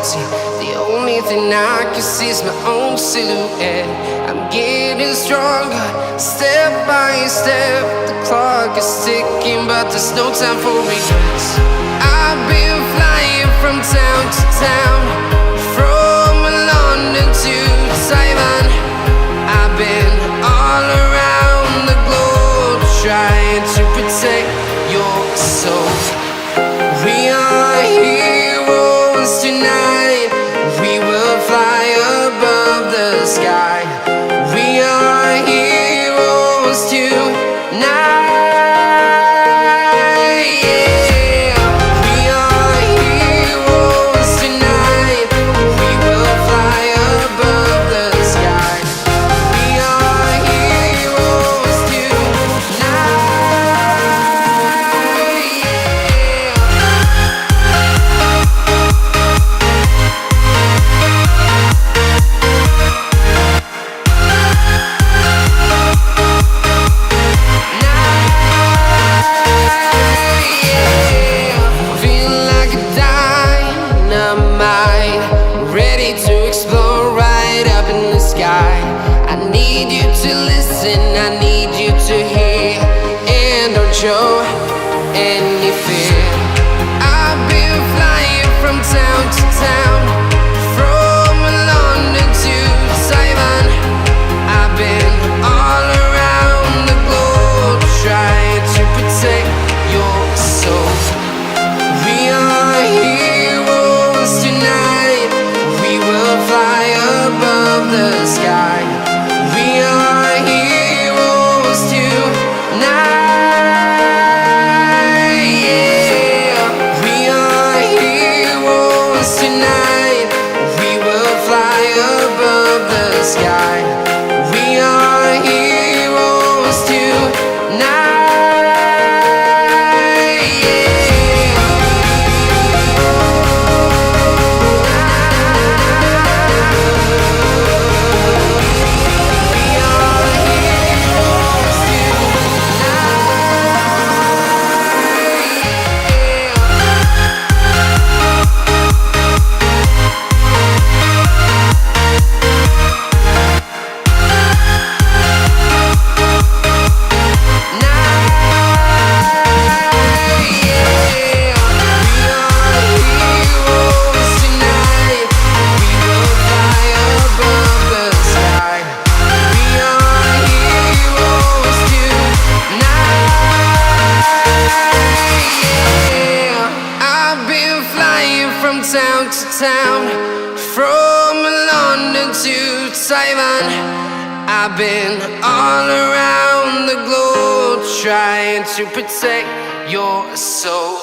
empty. The only thing I can see is my own silhouette. I'm getting stronger, step by step. The clock is ticking, but there's no time for regrets. I've been flying from town to town, from London to Taiwan. I've been all around the globe, trying to protect your soul. We are heroes tonight. We will fly above the sky. We are heroes tonight. Yeah. We are heroes tonight. We will fly above the sky. We are heroes tonight. Feeling like a dynamite, ready to explode right up in the sky. I need you to listen, I need you to hear, and don't show any fear. I've been flying from town to town, from London to Taiwan. I've been all around the globe, trying to protect your soul. We are heroes tonight. We will fly above the sky. We are heroes tonight. Yeah. We are heroes tonight. We will fly above the sky. We are heroes tonight. Town to town, from London to Taiwan. I've been all around the globe, trying to protect your soul.